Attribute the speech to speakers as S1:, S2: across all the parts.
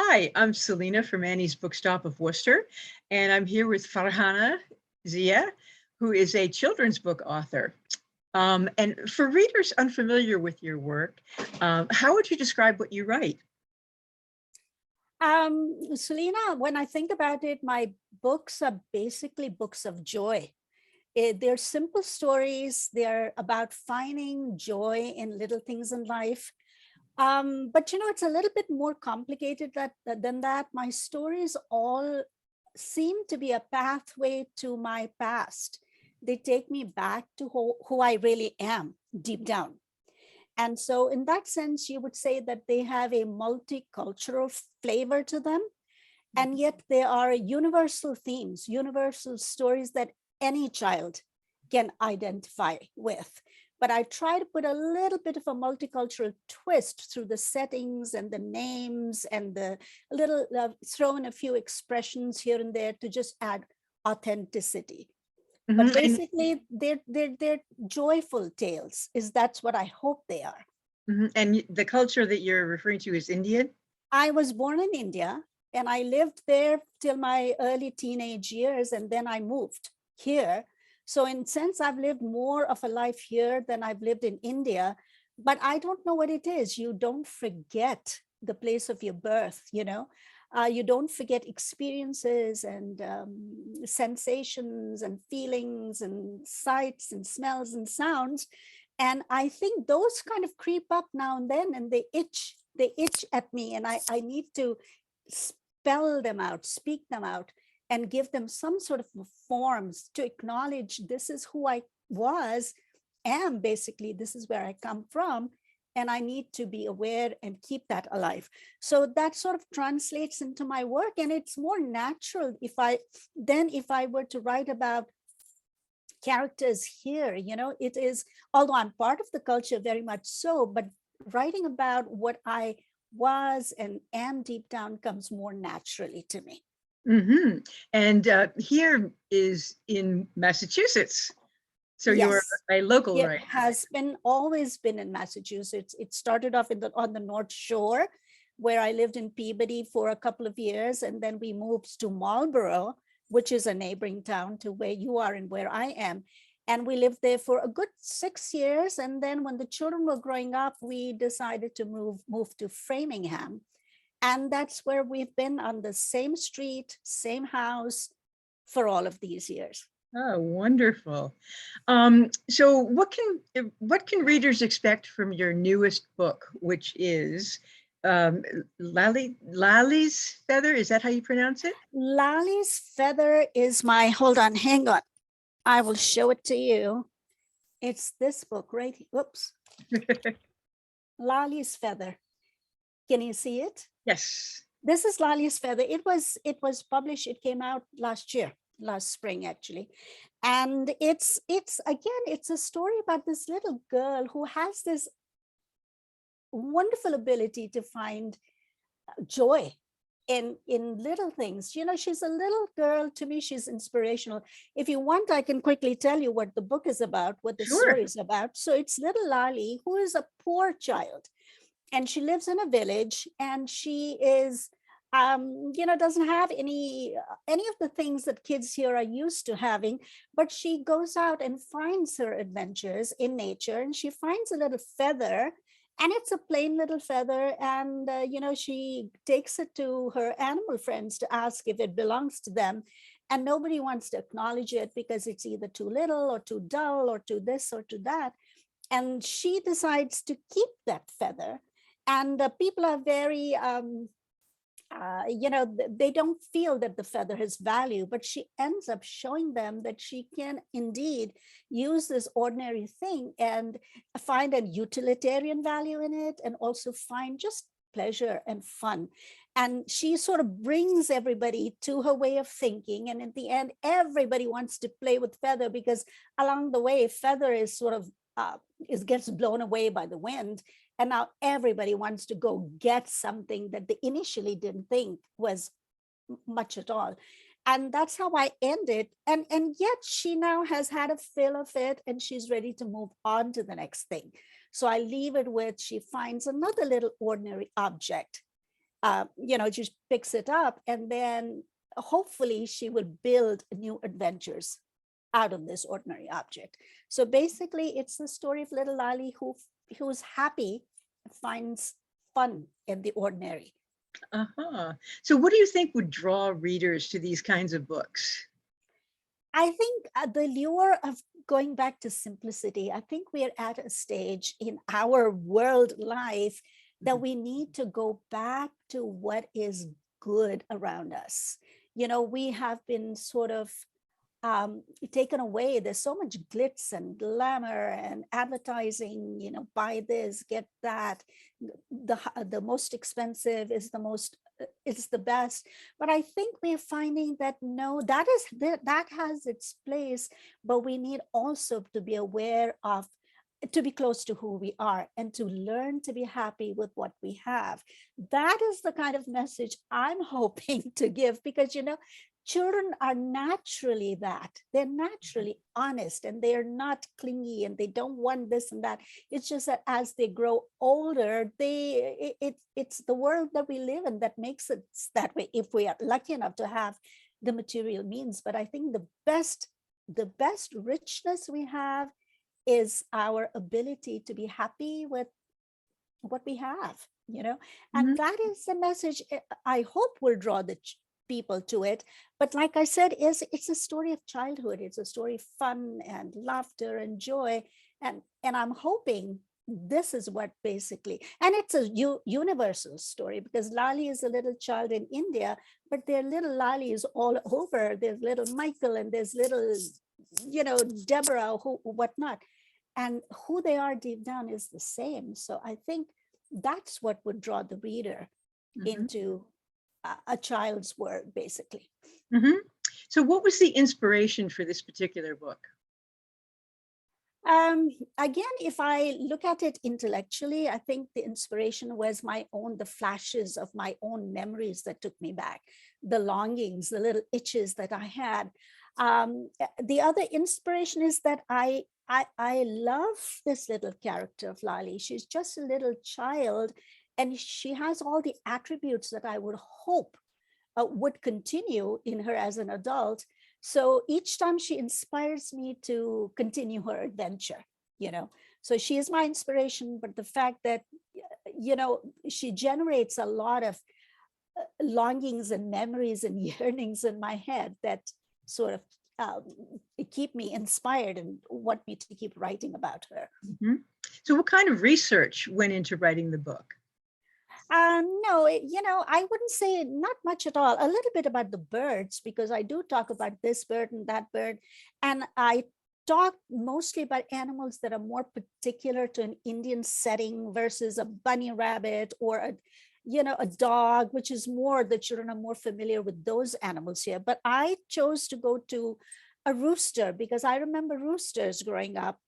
S1: Hi, I'm Selena from Annie's Bookstop of Worcester, and I'm here with Farhana Zia, who is a children's book author. And for readers unfamiliar with your work, how would you describe what you write?
S2: Selena, when I think about it, my books are basically books of joy. They're simple stories. They're about finding joy in little things in life. But it's a little bit more complicated than that. My stories all seem to be a pathway to my past. They take me back to who I really am deep down. And so in that sense, you would say that they have a multicultural flavor to them. And yet there are universal themes, universal stories that any child can identify with. But I try to put a little bit of a multicultural twist through the settings and the names and the little throw in a few expressions here and there to just add authenticity. But
S1: And,
S2: basically, they're joyful tales. That's what I hope they are.
S1: and the culture that you're referring to is Indian?
S2: I was born in India and I lived there till my early teenage years, and then I moved here. So in sense, I've lived more of a life here than I've lived in India, but I don't know what it is. You don't forget the place of your birth, you don't forget experiences and sensations and feelings and sights and smells and sounds. And I think those kind of creep up now and then, and they itch at me, and I need to spell them out, speak them out, and give them some sort of forms to acknowledge this is who I am basically, this is where I come from, and I need to be aware and keep that alive. So that sort of translates into my work, and it's more natural if I were to write about characters here, it is, although I'm part of the culture very much so, but writing about what I was and am deep down comes more naturally to me.
S1: Mm-hmm. And here is in Massachusetts. So you're
S2: Yes,
S1: a local
S2: it
S1: writer.
S2: has been always been in Massachusetts. It started off on the North Shore, where I lived in Peabody for a couple of years, and then we moved to Marlborough, which is a neighboring town to where you are and where I am. And we lived there for a good 6 years. And then when the children were growing up, we decided to move to Framingham. And that's where we've been, on the same street, same house for all of these years.
S1: Oh, wonderful. So what can readers expect from your newest book, which is Lali's Feather? Is that how you pronounce it?
S2: LALI'S Feather is hold on, hang on. I will show it to you. It's this book right here. Whoops. LALI'S Feather. Can you see it?
S1: Yes.
S2: This is LALI'S Feather. It was published, it came out last spring actually. And it's again, it's a story about this little girl who has this wonderful ability to find joy in little things. She's a little girl. To me, she's inspirational. If you want, I can quickly tell you what the book is about, what the
S1: Sure.
S2: story is about. So it's little Lali, who is a poor child, and she lives in a village, and she is doesn't have any of the things that kids here are used to having, but she goes out and finds her adventures in nature, and she finds a little feather, and it's a plain little feather, and she takes it to her animal friends to ask if it belongs to them, and nobody wants to acknowledge it because it's either too little or too dull or too this or to that. And she decides to keep that feather, and people are very they don't feel that the feather has value, but she ends up showing them that she can indeed use this ordinary thing and find a utilitarian value in it, and also find just pleasure and fun. And she sort of brings everybody to her way of thinking, and at the end everybody wants to play with feather, because along the way feather is sort of gets blown away by the wind, and now everybody wants to go get something that they initially didn't think was much at all. And that's how I end it. And yet she now has had a fill of it, and she's ready to move on to the next thing. So I leave it with, she finds another little ordinary object, Just picks it up, and then hopefully she will build new adventures out of this ordinary object. So basically, it's the story of little Lali who's happy, finds fun in the ordinary.
S1: Uh-huh. So what do you think would draw readers to these kinds of books?
S2: I think the lure of going back to simplicity, I think we're at a stage in our world life that we need to go back to what is good around us. We have been sort of taken away. There's so much glitz and glamour and advertising, buy this, get that. The most expensive is it's the best. But I think we're finding that no, that has its place, but we need also to be aware of, to be close to who we are and to learn to be happy with what we have. That is the kind of message I'm hoping to give, because children are naturally that. They're naturally honest, and they're not clingy, and they don't want this and that. It's just that as they grow older, it's the world that we live in that makes it that way, if we are lucky enough to have the material means. But I think the best richness we have is our ability to be happy with what we have, and that is the message I hope will draw the people to it. But like I said, it's a story of childhood. It's a story of fun and laughter and joy. And I'm hoping this is what basically, and it's a universal story, because Lali is a little child in India, but there are little Lalis all over. There's little Michael, and there's little, Deborah, whatnot. And who they are deep down is the same. So I think that's what would draw the reader into a child's world, basically.
S1: So what was the inspiration for this particular book?
S2: Again, if I look at it intellectually, I think the inspiration was the flashes of my own memories that took me back, the longings, the little itches that I had. The other inspiration is that I love this little character of Lali. She's just a little child, and she has all the attributes that I would hope would continue in her as an adult. So each time she inspires me to continue her adventure, So she is my inspiration, but the fact that, she generates a lot of longings and memories and yearnings in my head that sort of keep me inspired and want me to keep writing about her.
S1: So what kind of research went into writing the book?
S2: No, I wouldn't say not much at all. A little bit about the birds, because I do talk about this bird and that bird. And I talk mostly about animals that are more particular to an Indian setting versus a bunny rabbit or a dog, which is more, the children are more familiar with those animals here. But I chose to go to a rooster because I remember roosters growing up,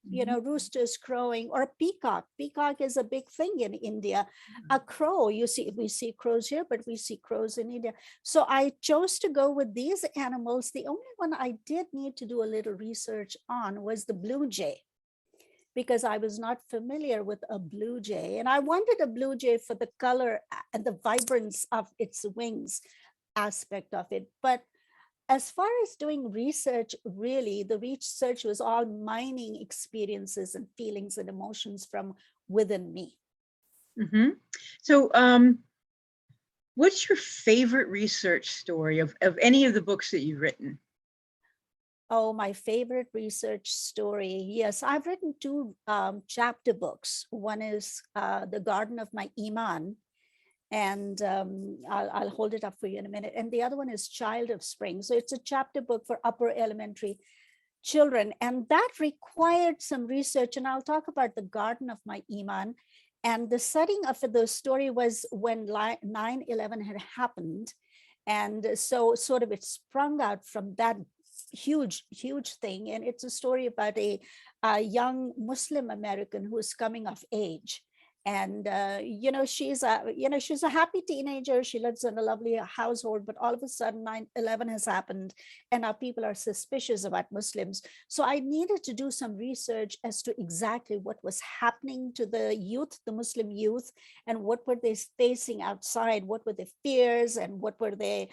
S2: roosters crowing, or a peacock. Peacock is a big thing in India. A crow, we see crows here, but we see crows in India. So I chose to go with these animals. The only one I did need to do a little research on was the blue jay, because I was not familiar with a blue jay. And I wanted a blue jay for the color and the vibrance of its wings aspect of it. But as far as doing research, really, the research was all mining experiences and feelings and emotions from within me.
S1: So what's your favorite research story of any of the books that you've written?
S2: Oh, my favorite research story. Yes, I've written two chapter books. One is The Garden of My Iman, and I'll hold it up for you in a minute. And the other one is Child of Spring. So it's a chapter book for upper elementary children. And that required some research. And I'll talk about The Garden of My Iman. And the setting of the story was when 9/11 had happened. And so sort of it sprung out from that huge thing. And it's a story about a young Muslim American who is coming of age. And she's a happy teenager. She lives in a lovely household, but all of a sudden 9/11 has happened, and now people are suspicious about Muslims. So I needed to do some research as to exactly what was happening to the youth, the Muslim youth, and what were they facing outside, what were their fears, and what were they,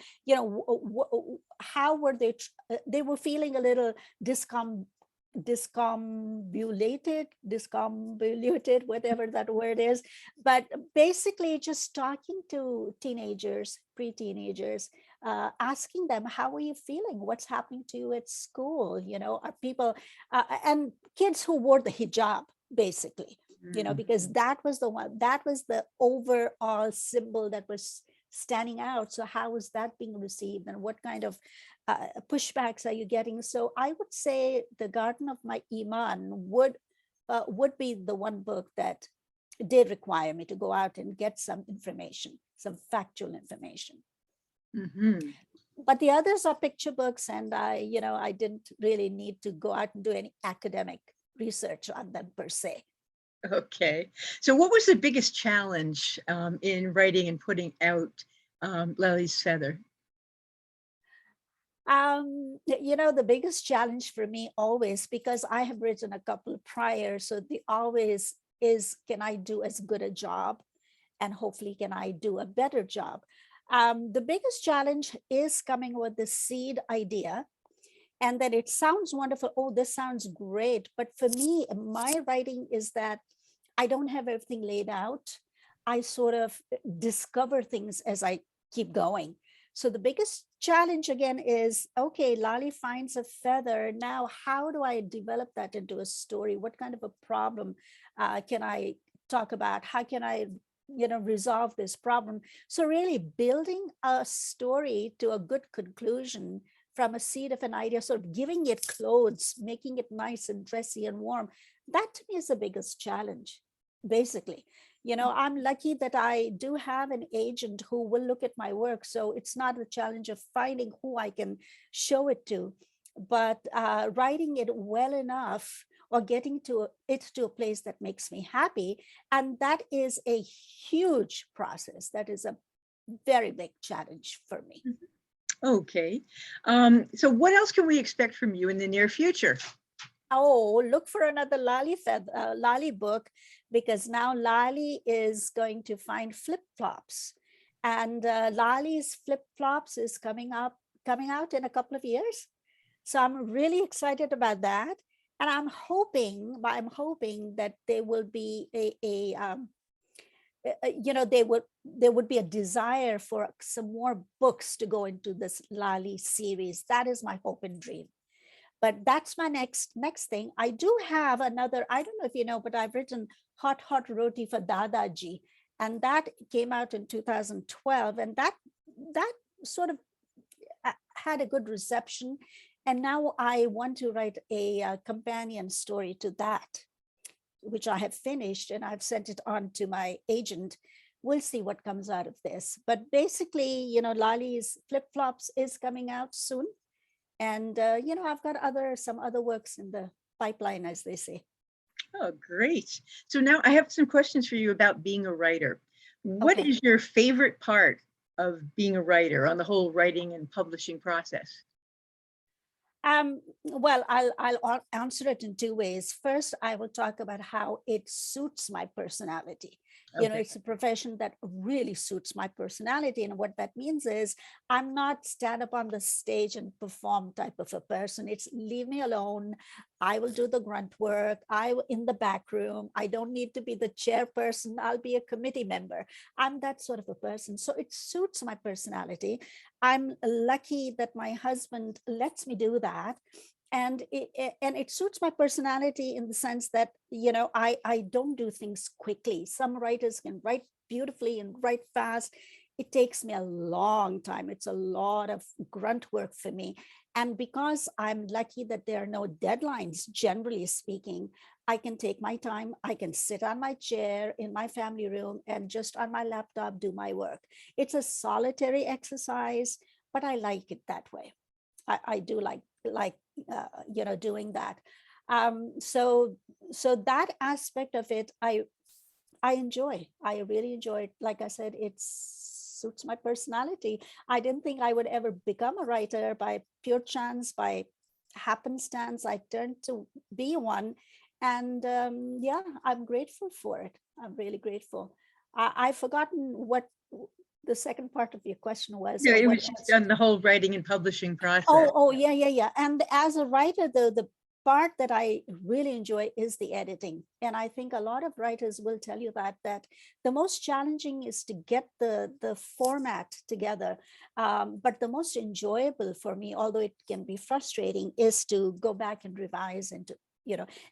S2: how were they were feeling a little discombobulated, whatever that word is. But basically just talking to teenagers, pre-teenagers, asking them, how are you feeling? What's happening to you at school? Are people, and kids who wore the hijab, basically, because that was the overall symbol that was standing out. So how is that being received, and what kind of pushbacks are you getting? So I would say The Garden of My Iman would be the one book that did require me to go out and get some information, some factual information.
S1: Mm-hmm.
S2: But the others are picture books, and I didn't really need to go out and do any academic research on them per se.
S1: Okay. So what was the biggest challenge in writing and putting out Lilly's Feather?
S2: The biggest challenge for me always, because I have written a couple prior, so the always is, can I do as good a job? And hopefully, can I do a better job? The biggest challenge is coming with the seed idea. And then it sounds wonderful. Oh, this sounds great. But for me, my writing is that I don't have everything laid out. I sort of discover things as I keep going. So the biggest challenge again is, okay, Lali finds a feather. Now, how do I develop that into a story? What kind of a problem can I talk about? How can I resolve this problem? So really building a story to a good conclusion from a seed of an idea, sort of giving it clothes, making it nice and dressy and warm. That to me is the biggest challenge, basically. I'm lucky that I do have an agent who will look at my work. So it's not a challenge of finding who I can show it to, but writing it well enough or getting it to a place that makes me happy. And that is a huge process. That is a very big challenge for me.
S1: Okay. So what else can we expect from you in the near future?
S2: Oh, look for another Lali book, because now Lali is going to find flip-flops, and Lali's flip-flops is coming out in a couple of years. So I'm really excited about that, and I'm hoping that there will be there would be a desire for some more books to go into this Lali series. That is my hope and dream. But that's my next thing. I do have another, I don't know if you know, but I've written Hot Roti for Dadaji, and that came out in 2012, and that sort of had a good reception. And now I want to write a companion story to that, which I have finished, and I've sent it on to my agent. We'll see what comes out of this. But basically, Lali's Flip-Flops is coming out soon. And, I've got some other works in the pipeline, as they say.
S1: Oh, great. So now I have some questions for you about being a writer. What
S2: Okay.
S1: is your favorite part of being a writer on the whole writing and publishing process?
S2: Well, I'll answer it in two ways. First, I will talk about how it suits my personality.
S1: Okay.
S2: It's a profession that really suits my personality. And what that means is I'm not stand up on the stage and perform type of a person. It's leave me alone. I will do the grunt work. In the back room. I don't need to be the chairperson. I'll be a committee member. I'm that sort of a person. So it suits my personality. I'm lucky that my husband lets me do that. And it suits my personality in the sense that, I don't do things quickly. Some writers can write beautifully and write fast. It takes me a long time. It's a lot of grunt work for me. And because I'm lucky that there are no deadlines, generally speaking, I can take my time. I can sit on my chair in my family room and just on my laptop do my work. It's a solitary exercise, but I like it that way. I do like doing that. So that aspect of it, I I really enjoy it. Like I said, it suits my personality. I didn't think I would ever become a writer. By pure chance, by happenstance, I turned to be one. And yeah, I'm grateful for it. I'm really grateful. I've forgotten what the second part of your question was,
S1: Yeah,
S2: or
S1: it
S2: what
S1: was just
S2: else.
S1: on the whole writing and publishing process.
S2: Oh, yeah, yeah, yeah. And as a writer, the part that I really enjoy is the editing. And I think a lot of writers will tell you that the most challenging is to get the format together. But the most enjoyable for me, although it can be frustrating, is to go back and revise and to,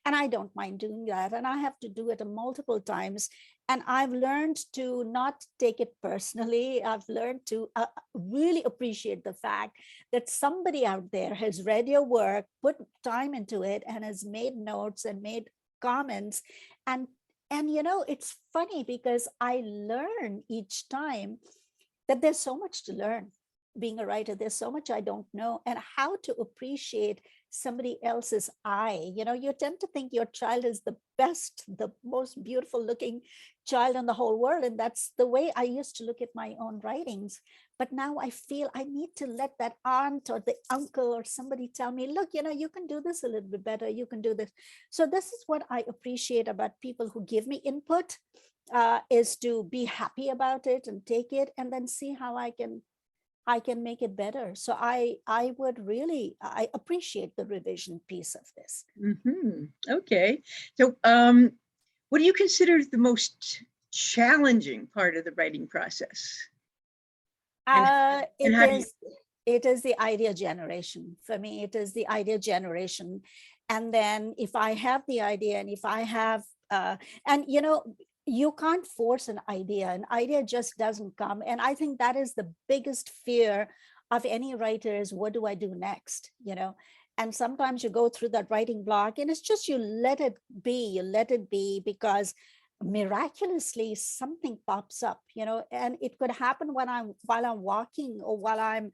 S2: and I don't mind doing that. And I have to do it multiple times. And I've learned to not take it personally. I've learned to really appreciate the fact that somebody out there has read your work, put time into it, and has made notes and made comments. And it's funny because I learn each time that there's so much to learn being a writer. There's so much I don't know, and how to appreciate somebody else's eye. You tend to think your child is the best, the most beautiful looking child in the whole world. And that's the way I used to look at my own writings. But now I feel I need to let that aunt or the uncle or somebody tell me, look, you can do this a little bit better. You can do this. So this is what I appreciate about people who give me input, is to be happy about it and take it and then see how I can make it better. So I would really, I appreciate the revision piece of this.
S1: Okay. So what do you consider the most challenging part of the writing process? And, and
S2: It
S1: how do you,
S2: is it is the idea generation. For me, it is the idea generation. And then if I have the idea, and if I have and you can't force an idea just doesn't come. And I think that is the biggest fear of any writer, is what do I do next? And sometimes you go through that writing block, and it's just you let it be, because miraculously something pops up, and it could happen while I'm walking, or while I'm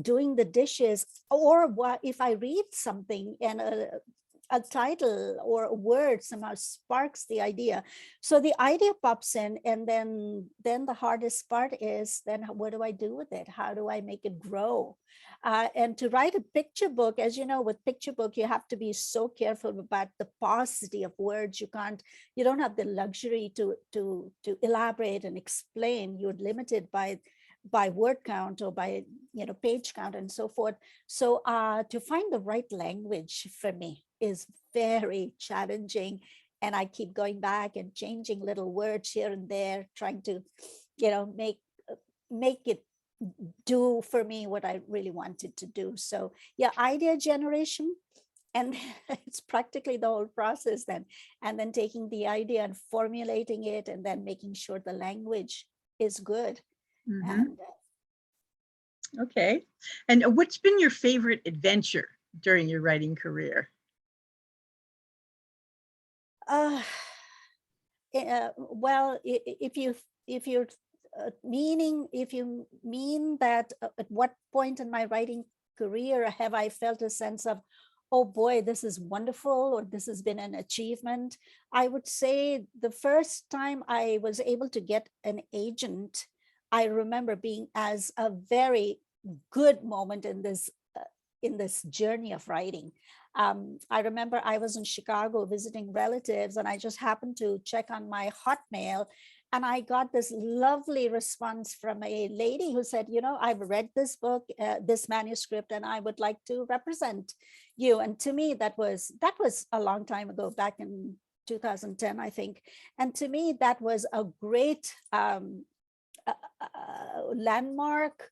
S2: doing the dishes, or if I read something and a title or a word somehow sparks the idea. So the idea pops in, and then the hardest part is, then what do I do with it? How do I make it grow? And to write a picture book, as you know, with picture book, you have to be so careful about the paucity of words. You don't have the luxury to elaborate and explain. You're limited by word count, or by page count, and so forth. So to find the right language for me is very challenging, and I keep going back and changing little words here and there, trying to make it do for me what I really wanted to do. So yeah, idea generation, and it's practically the whole process then, and then taking the idea and formulating it, and then making sure the language is good. And
S1: okay. And what's been your favorite adventure during your writing career?
S2: Well, if you're if you mean that, at what point in my writing career have I felt a sense of, oh boy, this is wonderful, or this has been an achievement? I would say the first time I was able to get an agent, I remember being as a very good moment in this journey of writing. I remember I was in Chicago visiting relatives, and I just happened to check on my Hotmail, and I got this lovely response from a lady who said, I've read this book, this manuscript, and I would like to represent you. And to me, that was a long time ago, back in 2010, I think. And to me, that was a great landmark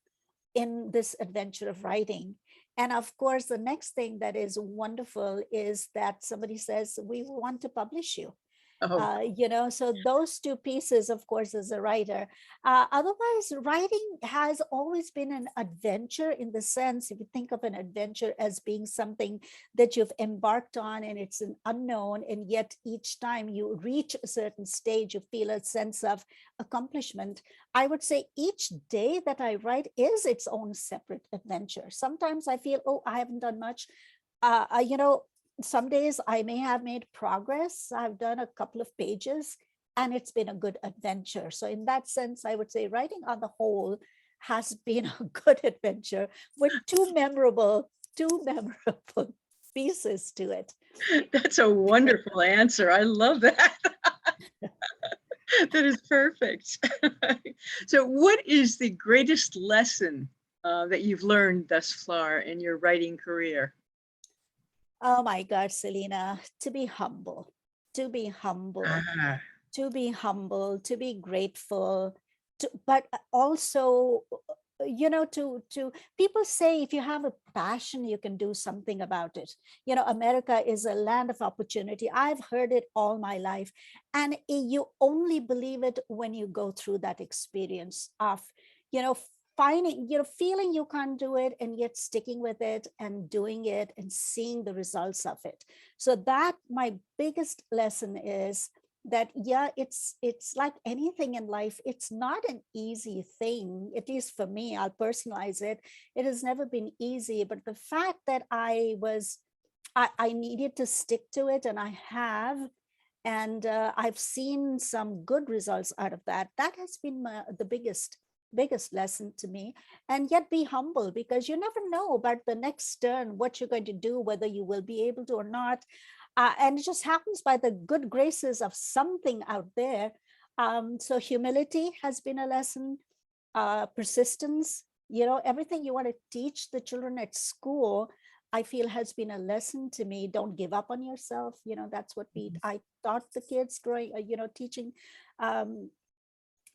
S2: in this adventure of writing. And of course, the next thing that is wonderful is that somebody says, we want to publish you.
S1: Oh,
S2: So those two pieces, of course, as a writer. Otherwise, writing has always been an adventure, in the sense, if you think of an adventure as being something that you've embarked on, and it's an unknown, and yet each time you reach a certain stage, you feel a sense of accomplishment. I would say each day that I write is its own separate adventure. Sometimes I feel, oh, I haven't done much. Some days I may have made progress. I've done a couple of pages, and it's been a good adventure. So in that sense, I would say writing on the whole has been a good adventure with two memorable pieces to it.
S1: That's a wonderful answer. I love that. That is perfect. So what is the greatest lesson that you've learned thus far in your writing career?
S2: Oh my God, Selena, to be humble, to be humble,
S1: Ah,
S2: to be humble, to be grateful, but also, to people say if you have a passion, you can do something about it. America is a land of opportunity. I've heard it all my life. And you only believe it when you go through that experience of, you know, finding, feeling you can't do it and yet sticking with it and doing it and seeing the results of it. So that my biggest lesson is that, yeah, it's like anything in life. It's not an easy thing, at least for me. I'll personalize it. It has never been easy, but the fact that I needed to stick to it, and I have, and I've seen some good results out of that. That has been the biggest lesson to me. And yet be humble, because you never know about the next turn, what you're going to do, whether you will be able to or not. And it just happens by the good graces of something out there. So humility has been a lesson, persistence, everything you want to teach the children at school, I feel has been a lesson to me. Don't give up on yourself. That's what I taught the kids growing, teaching,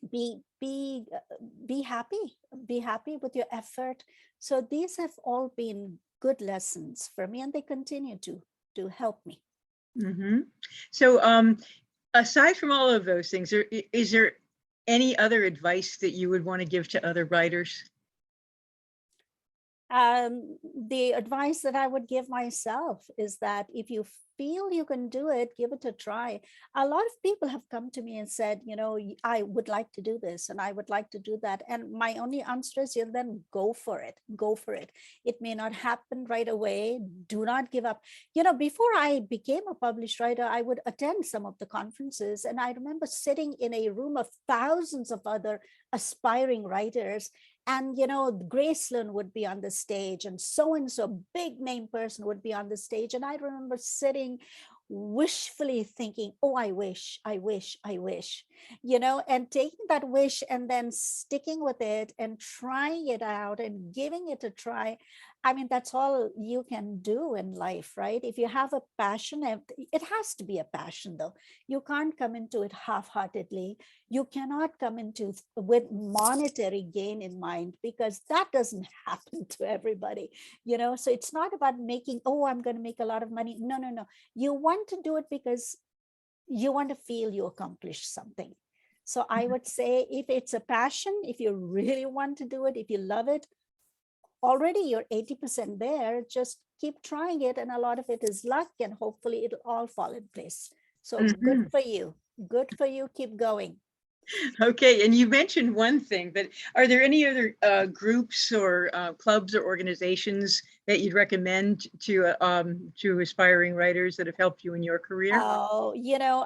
S2: be happy with your effort. So these have all been good lessons for me, and they continue to help me.
S1: mhm. So aside from all of those things, is there any other advice that you would want to give to other writers?
S2: The advice that I would give myself is that if you feel you can do it, give it a try. A lot of people have come to me and said, I would like to do this and I would like to do that. And my only answer is, then go for it. Go for it. It may not happen right away. Do not give up. Before I became a published writer, I would attend some of the conferences. And I remember sitting in a room of thousands of other aspiring writers. And, Graceland would be on the stage, and so big name person would be on the stage. And I remember sitting wishfully thinking, oh, I wish, and taking that wish and then sticking with it and trying it out and giving it a try. I mean, that's all you can do in life, right? If you have a passion, it has to be a passion, though. You can't come into it half-heartedly. You cannot come into with monetary gain in mind, because that doesn't happen to everybody. So it's not about making, oh, I'm going to make a lot of money. No. You want to do it because you want to feel you accomplished something. So I would say, if it's a passion, if you really want to do it, if you love it, already you're 80% there. Just keep trying it, and a lot of it is luck, and hopefully it'll all fall in place. So good for you. Good for you. Keep going.
S1: Okay, and you mentioned one thing, but are there any other groups or clubs or organizations that you'd recommend to aspiring writers that have helped you in your career?
S2: Oh,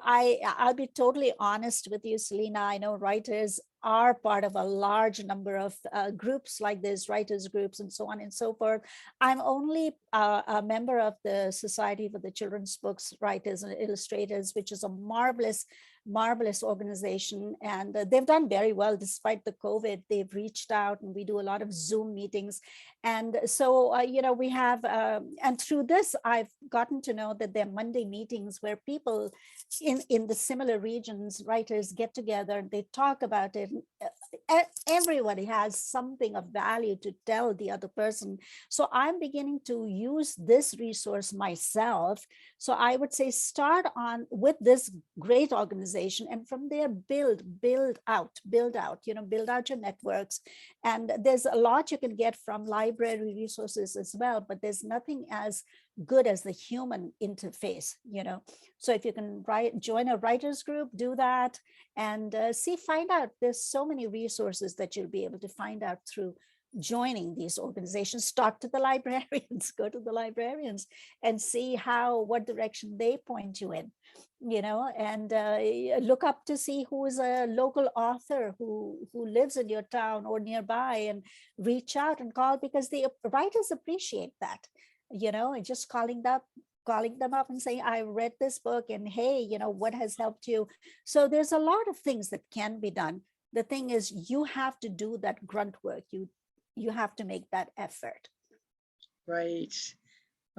S2: I'll be totally honest with you, Selena. I know writers are part of a large number of groups like this, writers groups and so on and so forth. I'm only a member of the Society for the Children's Books Writers and Illustrators, which is a marvelous organization, and they've done very well despite the COVID. They've reached out, and we do a lot of Zoom meetings. And so, we have, and through this, I've gotten to know that there are Monday meetings where people in the similar regions, writers get together, and they talk about it. Everybody has something of value to tell the other person. So I'm beginning to use this resource myself. So I would say start on with this great organization, and from there build out, build out your networks. And there's a lot you can get from library resources as well, but there's nothing as good as the human interface. So if you can join a writers group, do that, and find out. There's so many resources that you'll be able to find out through joining these organizations. Talk to the librarians, go to the librarians and see what direction they point you in, and look up to see who is a local author who lives in your town or nearby, and reach out and call, because the writers appreciate that, and just calling them up and saying, I read this book, and hey, what has helped you? So there's a lot of things that can be done. The thing is, you have to do that grunt work. You have to make that effort.
S1: Right.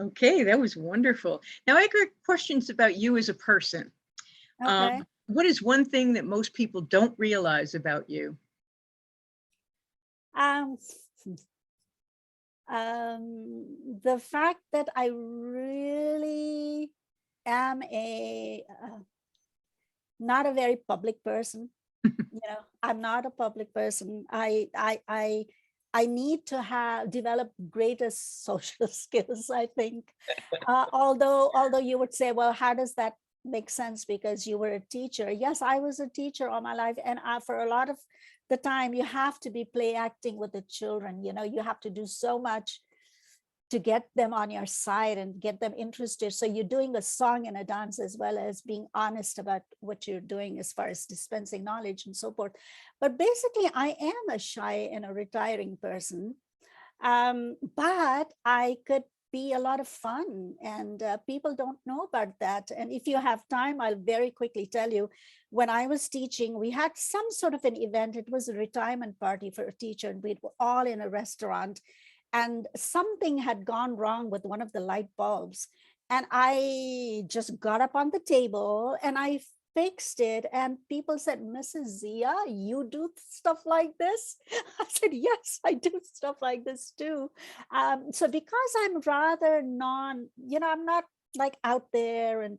S1: Okay, that was wonderful. Now I got questions about you as a person.
S2: Okay.
S1: What is one thing that most people don't realize about you?
S2: The fact that I really am not a very public person. I'm not a public person. I need to develop greater social skills, I think. Although you would say, well, how does that make sense? Because you were a teacher. Yes, I was a teacher all my life. And for a lot of the time, you have to be play acting with the children. You have to do so much to get them on your side and get them interested. So you're doing a song and a dance, as well as being honest about what you're doing as far as dispensing knowledge and so forth. But basically, I am a shy and a retiring person, but I could be a lot of fun, and people don't know about that. And if you have time, I'll very quickly tell you, when I was teaching, we had some sort of an event. It was a retirement party for a teacher, and we were all in a restaurant, and something had gone wrong with one of the light bulbs. And I just got up on the table and I fixed it. And people said, Mrs. Zia, you do stuff like this? I said, yes, I do stuff like this too. So because I'm rather I'm not like out there and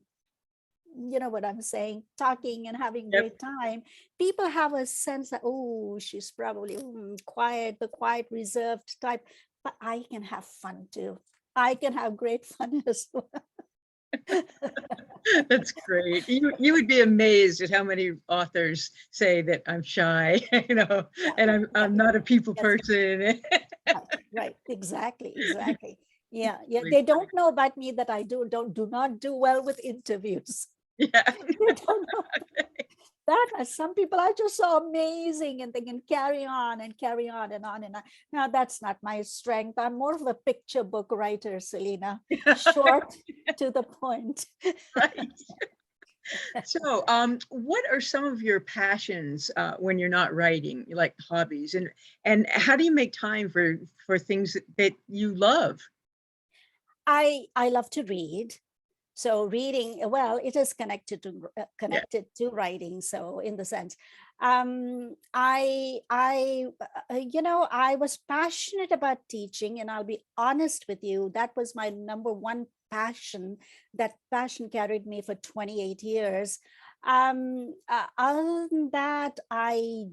S2: what I'm saying, talking and having great time, people have a sense that, oh, she's probably quiet, the quiet, reserved type. But I can have fun too. I can have great fun as well.
S1: That's great. You would be amazed at how many authors say that I'm shy, and I'm not a people person.
S2: Right. Exactly. Yeah. They don't know about me that I do not do well with interviews.
S1: Yeah.
S2: They don't know that. Some people are just so amazing, and they can carry on and on and on. Now, that's not my strength. I'm more of a picture book writer, Selena. Short, to the point.
S1: Right. So, what are some of your passions when you're not writing, like hobbies, and how do you make time for things that you love?
S2: I love to read. So reading, well, it is connected to writing. So in the sense, I was passionate about teaching, and I'll be honest with you, that was my number one passion. That passion carried me for 28 years. Other than that, I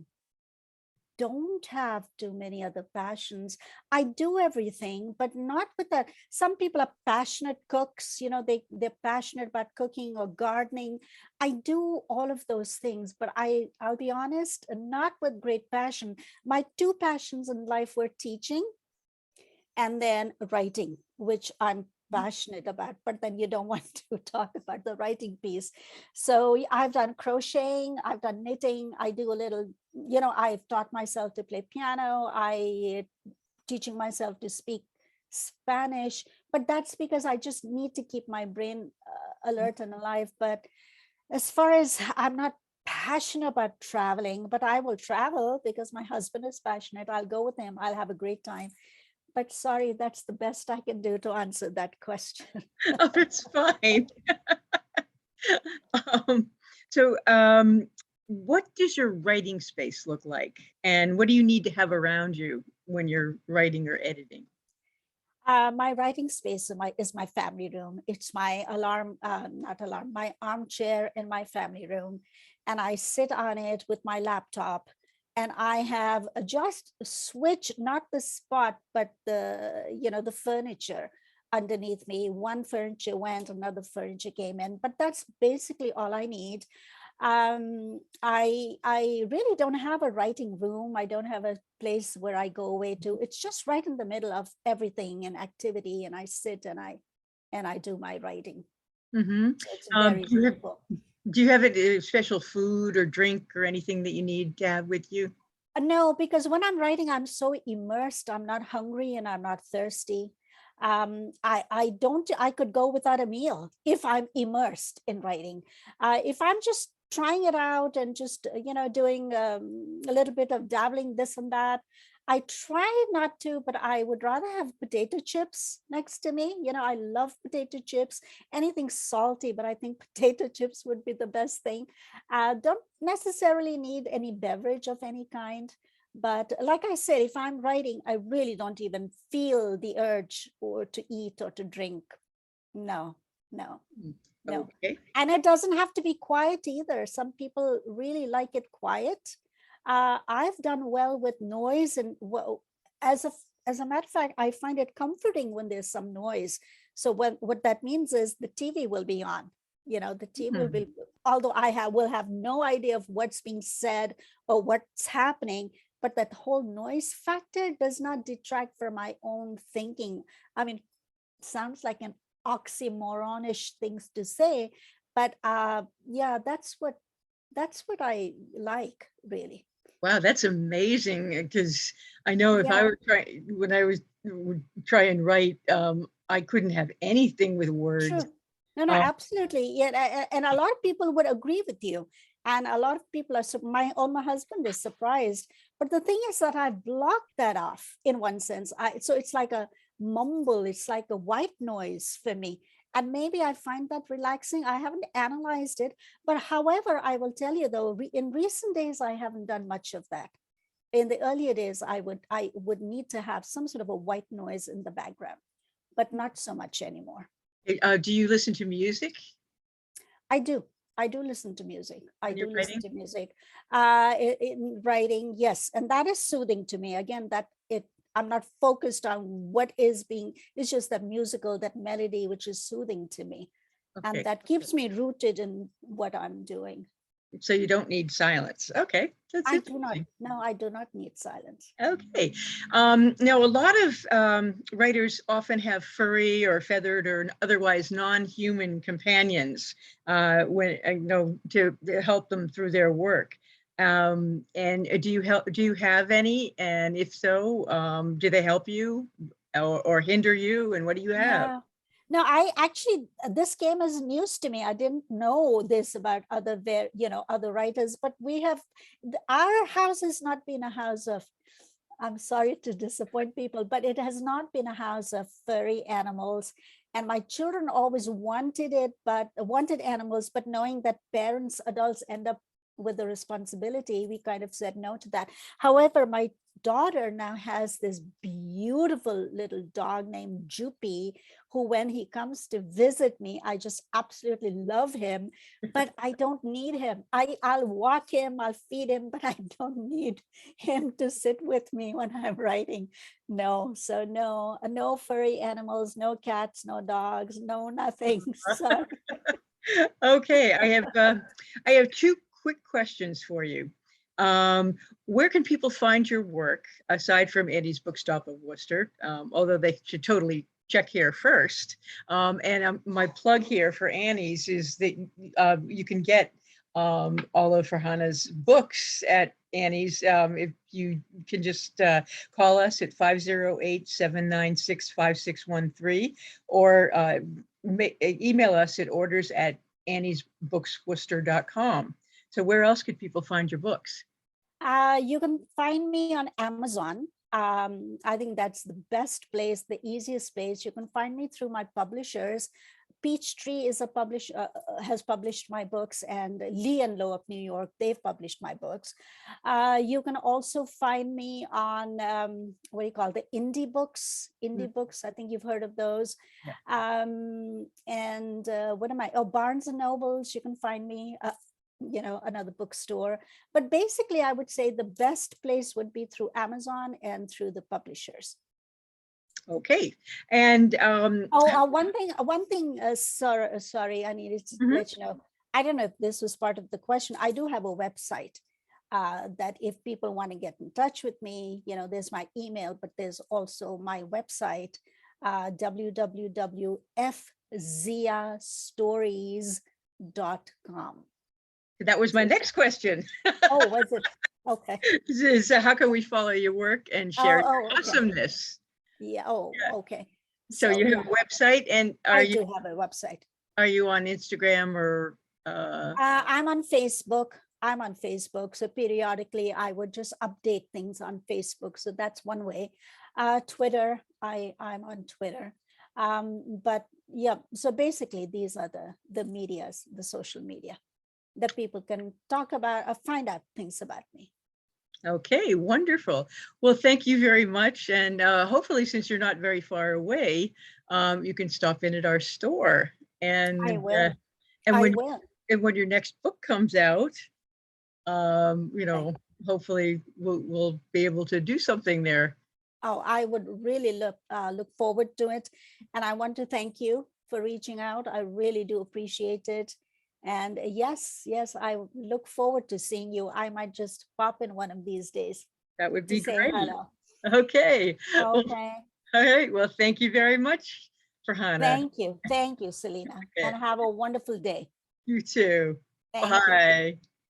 S2: don't have too many other passions. I do everything, but not with that. Some people are passionate cooks, they're passionate about cooking or gardening. I do all of those things, but I'll be honest, not with great passion. My two passions in life were teaching and then writing, which I'm passionate about, but then you don't want to talk about the writing piece. So I've done crocheting, I've done knitting, I do a little, I've taught myself to play piano, I teaching myself to speak Spanish, but that's because I just need to keep my brain alert and alive. But as far as, I'm not passionate about traveling, but I will travel because my husband is passionate. I'll go with him, I'll have a great time. But sorry, that's the best I can do to answer that question.
S1: Oh, it's fine. So, what does your writing space look like, and what do you need to have around you when you're writing or editing?
S2: My writing space is my family room. It's my my armchair in my family room. And I sit on it with my laptop, and I have just switched, not the spot, but the furniture underneath me. One furniture went, another furniture came in, but that's basically all I need. I really don't have a writing room. I don't have a place where I go away to. It's just right in the middle of everything and activity, and I sit and I do my writing.
S1: Mm-hmm.
S2: So it's very simple.
S1: Do you have a special food or drink or anything that you need to have with you?
S2: No, because when I'm writing, I'm so immersed. I'm not hungry and I'm not thirsty. I could go without a meal if I'm immersed in writing. If I'm just trying it out and just, doing a little bit of dabbling this and that, I try not to, but I would rather have potato chips next to me. I love potato chips, anything salty, but I think potato chips would be the best thing. Don't necessarily need any beverage of any kind. But like I said, if I'm writing, I really don't even feel the urge or to eat or to drink. No, no, no.
S1: Okay.
S2: And it doesn't have to be quiet either. Some people really like it quiet. I've done well with noise, and as a matter of fact, I find it comforting when there's some noise. So what that means is the TV will be on. The TV will be, although will have no idea of what's being said or what's happening, but that whole noise factor does not detract from my own thinking. I mean, sounds like an oxymoronish things to say, but yeah, that's what I like, really.
S1: Wow, that's amazing. Because I know if I
S2: Yeah,
S1: were trying, when I would try and write, I couldn't have anything with words.
S2: true. No,
S1: Um,
S2: absolutely. Yeah, and a lot of people would agree with you. And a lot of people are, my husband is surprised. But the thing is that I blocked that off in one sense. So it's like a mumble, it's like a white noise for me. And maybe I find that relaxing. I haven't analyzed it. But however, I will tell you though, in recent days, I haven't done much of that. In the earlier days, I would need to have some sort of a white noise in the background, but not so much anymore.
S1: do you listen to music
S2: I do. I do listen to music. I
S1: when you're
S2: do listen
S1: writing?
S2: to music. In writing, yes, and that is soothing to me. Again, I'm not focused on what is being. It's just that musical, that melody, which is soothing to me, and
S1: Okay.
S2: that keeps me rooted in what I'm doing.
S1: So you don't need silence. Okay, that's
S2: I do not.
S1: interesting.
S2: No, I do not need silence.
S1: Okay. Now, a lot of writers often have furry or feathered or otherwise non-human companions when to help them through their work. And do you have any? And if so, do they help you or hinder you? And what do you have?
S2: Yeah. No, I actually, this game is news to me. I didn't know this about other writers, but our house has not been a house of, I'm sorry to disappoint people, but it has not been a house of furry animals. And my children always wanted animals, but knowing that parents, adults end up with the responsibility, we kind of said no to that. However, my daughter now has this beautiful little dog named Juppy, who when he comes to visit me, I just absolutely love him, but I don't need him. I'll walk him, I'll feed him, but I don't need him to sit with me when I'm writing. No, so no furry animals, no cats, no dogs, no nothing. Sorry.
S1: Okay, I have two quick questions for you. Where can people find your work aside from Annie's Bookstop of Worcester? Although they should totally check here first. And my plug here for Annie's is that you can get all of Farhana's books at Annie's. If you can just call us at 508-796-5613 or email us at orders@anniesbooksworcester.com. So where else could people find your books?
S2: You can find me on Amazon. I think that's the best place, the easiest place. You can find me through my publishers. Peachtree has published my books, and Lee and Low of New York, they've published my books. You can also find me on what do you call the indie books? I think you've heard of those.
S1: Yeah.
S2: And what am I? Oh, Barnes and Nobles. You can find me. Another bookstore, but basically I would say the best place would be through Amazon and through the publishers.
S1: Okay. And
S2: one thing, sorry, I needed to let you know. I don't know if this was part of the question. I do have a website that if people want to get in touch with me, there's my email, but there's also my website, www.fziastories.com.
S1: That was my next question.
S2: Oh, was it? Okay.
S1: So how can we follow your work and share your
S2: Okay.
S1: awesomeness?
S2: Yeah. Oh,
S1: Yeah.
S2: okay.
S1: So you have a website, and
S2: I do have a website.
S1: Are you on Instagram or?
S2: I'm on Facebook. So periodically I would just update things on Facebook. So that's one way. Twitter, I'm on Twitter. But yeah, so basically these are the medias, the social media that people can talk about or find out things about me.
S1: Okay, wonderful. Well, thank you very much. And hopefully, since you're not very far away, you can stop in at our store. And
S2: I will.
S1: And
S2: I will.
S1: And when your next book comes out, hopefully we'll be able to do something there.
S2: Oh, I would really look forward to it. And I want to thank you for reaching out. I really do appreciate it. And yes, I look forward to seeing you. I might just pop in one of these days.
S1: That would be
S2: say
S1: great.
S2: Hello.
S1: Okay.
S2: Okay.
S1: Well, all right. Well, thank you very much, Farhana.
S2: Thank you. Thank you, Selena. Okay. And have a wonderful day.
S1: You too.
S2: Thank
S1: Bye.
S2: You.